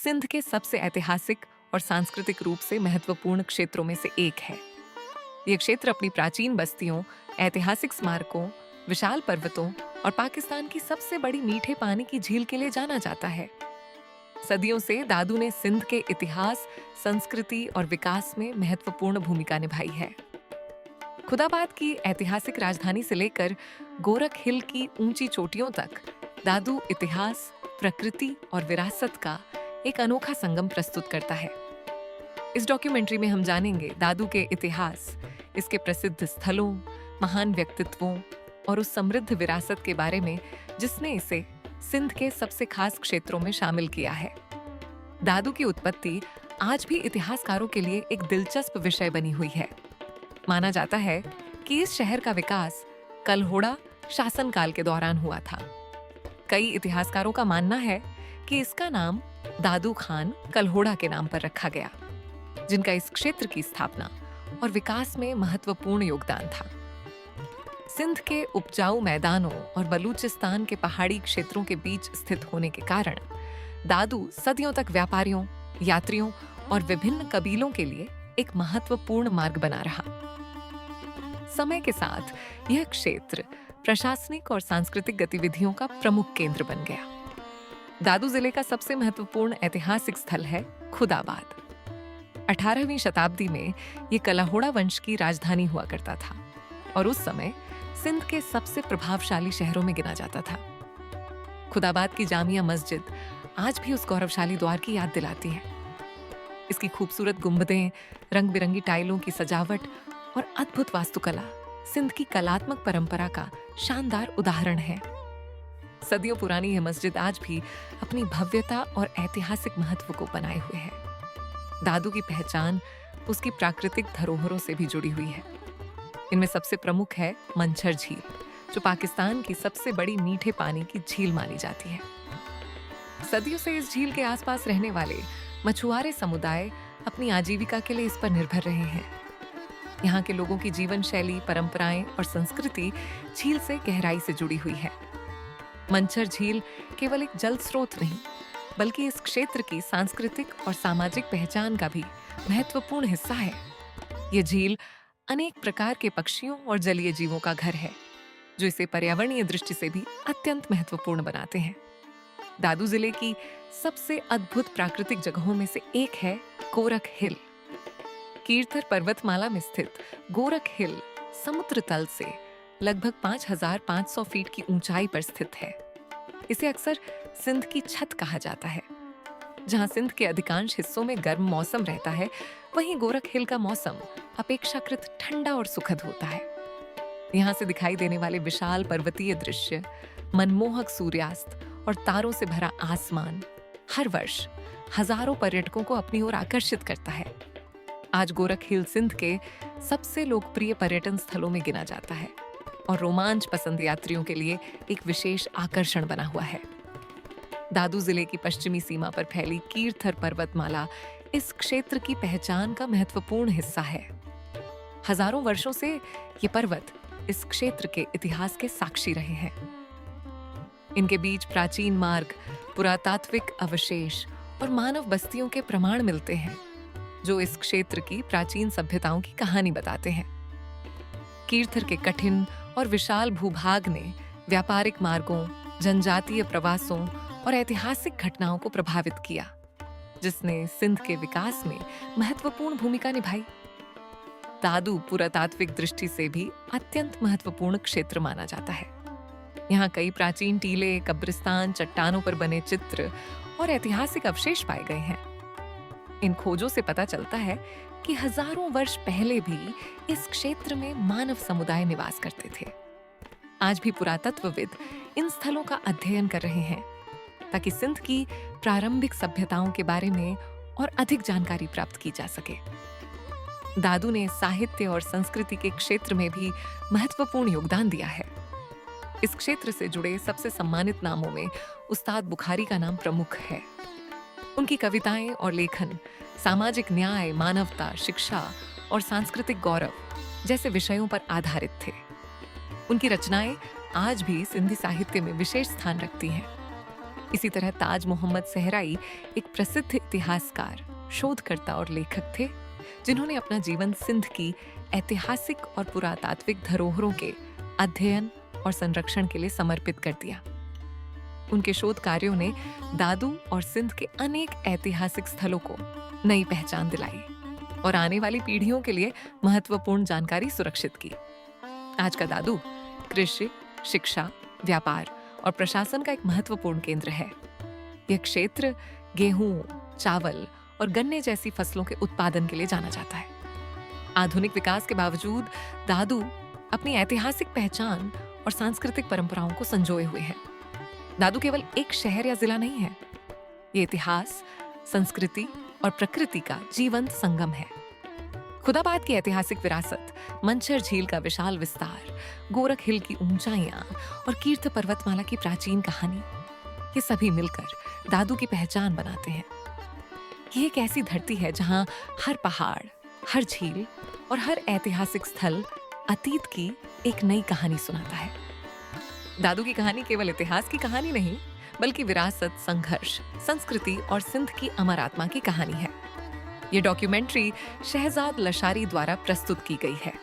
सिंध के सबसे ऐतिहासिक और सांस्कृतिक रूप से महत्वपूर्ण क्षेत्रों में से एक है। ये क्षेत्र अपनी प्राचीन बस्तियों, ऐतिहासिक स्मारकों, विशाल पर्वतों और पाकिस्तान की सबसे बड़ी मीठे पानी की झील के लिए जाना जाता है। सदियों से दादू ने सिंध के इतिहास, संस्कृति और विकास में महत्वपूर्ण भूमिका निभाई है। खुदाबाद की ऐतिहासिक राजधानी से लेकर गोरख हिल की ऊंची चोटियों तक दादू इतिहास, प्रकृति और विरासत का एक अनोखा संगम प्रस्तुत करता है। इस डॉक्यूमेंट्री में हम जानेंगे दादू के इतिहास, इसके प्रसिद्ध स्थलों, महान व्यक्तित्वों और उस समृद्ध विरासत के बारे में जिसने इसे सिंध के सबसे खास क्षेत्रों में शामिल किया है। दादू की उत्पत्ति आज भी इतिहासकारों के लिए एक दिलचस्प विषय बनी हुई है। माना जाता है कि इस शहर का विकास कलहोड़ा शासनकाल के दौरान हुआ था। कई इतिहासकारों का मानना है कि इसका नाम दादू खान कलहोड़ा के नाम पर रखा गया, जिनका इस क्षेत्र की स्थापना और विकास में महत्वपूर्ण योगदान था। सिंध के उपजाऊ मैदानों और बलूचिस्तान के पहाड़ी क्षेत्रों के बीच स्थित होने के कारण दादू सदियों तक व्यापारियों, यात्रियों और विभिन्न कबीलों के लिए एक महत्वपूर्ण मार्ग बना रहा। समय के साथ यह क्षेत्र प्रशासनिक और सांस्कृतिक गतिविधियों का प्रमुख केंद्र बन गया। दादू जिले का सबसे महत्वपूर्ण ऐतिहासिक स्थल है खुदाबाद। 18वीं शताब्दी में यह कलाहोड़ा वंश की राजधानी हुआ करता था और उस समय सिंध के सबसे प्रभावशाली शहरों में गिना जाता था। खुदाबाद की जामिया मस्जिद आज भी उस गौरवशाली द्वार की याद दिलाती है। इसकी खूबसूरत गुंबदें, रंग बिरंगी टाइलों की सजावट और अद्भुत वास्तुकला सिंध की कलात्मक परंपरा का शानदार उदाहरण है। सदियों पुरानी यह मस्जिद आज भी अपनी भव्यता और ऐतिहासिक महत्व को बनाए हुए है। दादू की पहचान उसकी प्राकृतिक धरोहरों से भी जुड़ी हुई है। इनमें सबसे प्रमुख है मंछर झील, जो पाकिस्तान की सबसे बड़ी मीठे पानी की झील मानी जाती है। सदियों से इस झील के आसपास रहने वाले मछुआरे समुदाय अपनी आजीविका के लिए इस पर निर्भर रहे हैं। यहाँ के लोगों की जीवन शैली, परंपराएं और संस्कृति झील से गहराई से जुड़ी हुई है। मंछर झील केवल एक जल स्रोत नहीं, बल्कि इस क्षेत्र की सांस्कृतिक और सामाजिक पहचान का भी महत्वपूर्ण हिस्सा है। ये झील अनेक प्रकार के पक्षियों और जलीय जीवों का घर है, जो इसे पर्यावरणीय दृष्टि से भी अत्यंत महत्वपूर्ण बनाते हैं। दादू जिले की सबसे अद्भुत प्राकृतिक जगहों में से एक है गोरख हिल। कीर्थर पर्वतमाला में स्थित गोरख हिल समुद्र तल से लगभग 5,500 फीट की ऊंचाई पर स्थित है। इसे अक्सर सिंध की छत कहा जाता है। जहां सिंध के अधिकांश हिस्सों में गर्म मौसम रहता है, वहीं गोरख हिल का मौसम अपेक्षाकृत ठंडा और सुखद होता है। यहाँ से दिखाई देने वाले विशाल पर्वतीय दृश्य, मनमोहक सूर्यास्त और तारों से भरा आसमान हर वर्ष हजारों पर्यटकों को अपनी ओर आकर्षित करता है। आज गोरख हिल सिंध के सबसे लोकप्रिय पर्यटन स्थलों में गिना जाता है और रोमांच पसंद यात्रियों के लिए एक विशेष आकर्षण बना हुआ है। दादू जिले की पश्चिमी सीमा पर फैली कीर्थर पर्वतमाला इस क्षेत्र की पहचान का महत्वपूर्ण हिस्सा है। हजारों वर्षों से ये पर्वत इस क्षेत्र के इतिहास के साक्षी रहे हैं। इनके बीच प्राचीन मार्ग, पुरातात्विक अवशेष और मानव बस्तियों के प्रमाण मिलते हैं, जो इस क्षेत्र की प्राचीन सभ्यताओं की कहानी बताते हैं। कीर्थर के कठिन और विशाल भूभाग ने व्यापारिक मार्गों, जनजातीय प्रवासों और ऐतिहासिक घटनाओं को प्रभावित किया, जिसने सिंध के विकास में महत्वपूर्ण भूमिका निभाई। दादू पुरातात्विक दृष्टि से भी अत्यंत महत्वपूर्ण क्षेत्र माना जाता है। यहाँ कई प्राचीन टीले, कब्रिस्तान, चट्टानों पर बने चित्र और ऐतिहासिक अवशेष पाए गए हैं। इन खोजों से पता चलता है कि हजारों वर्ष पहले भी इस क्षेत्र में मानव समुदाय निवास करते थे। आज भी पुरातत्वविद इन स्थलों का अध्ययन कर रहे हैं ताकि सिंध की प्रारंभिक सभ्यताओं के बारे में और अधिक जानकारी प्राप्त की जा सके। दादू ने साहित्य और संस्कृति के क्षेत्र में भी महत्वपूर्ण योगदान दिया है। इस क्षेत्र से जुड़े सबसे सम्मानित नामों में उस्ताद बुखारी का नाम प्रमुख है। उनकी कविताएं और लेखन सामाजिक न्याय, मानवता, शिक्षा और सांस्कृतिक गौरव जैसे विषयों पर आधारित थे। उनकी रचनाएं आज भी सिंधी साहित्य में विशेष स्थान रखती हैं। इसी तरह ताज मोहम्मद सहराई एक प्रसिद्ध इतिहासकार, शोधकर्ता और लेखक थे, जिन्होंने अपना जीवन सिंध की ऐतिहासिक और पुरातात्विक धरोहरों के अध्ययन और संरक्षण के लिए समर्पित कर दिया। उनके शोध कार्यों ने दादू और सिंध के अनेक ऐतिहासिक स्थलों को नई पहचान दिलाई और आने वाली पीढ़ियों के लिए महत्वपूर्ण जानकारी सुरक्षित की। आज का दादू कृषि, शिक्षा, व्यापार और प्रशासन का एक महत्वपूर्ण केंद्र है। यह क्षेत्र गेहूं, चावल और गन्ने जैसी फसलों के उत्पादन के लिए जाना जाता है। आधुनिक विकास के बावजूद दादू अपनी ऐतिहासिक पहचान और सांस्कृतिक परंपराओं को संजोए हुए है। दादू केवल एक शहर या जिला नहीं है, ये इतिहास, संस्कृति और प्रकृति का जीवंत संगम है। खुदाबाद की ऐतिहासिक विरासत, मंचर झील का विशाल विस्तार, गोरख हिल की ऊंचाइयां और कीर्त पर्वतमाला की प्राचीन कहानी, ये सभी मिलकर दादू की पहचान बनाते हैं। ये एक ऐसी धरती है जहां हर पहाड़, हर झील और हर ऐतिहासिक स्थल अतीत की एक नई कहानी सुनाता है। दादू की कहानी केवल इतिहास की कहानी नहीं, बल्कि विरासत, संघर्ष, संस्कृति और सिंध की अमर आत्मा की कहानी है। ये डॉक्यूमेंट्री शहजाद लशारी द्वारा प्रस्तुत की गई है।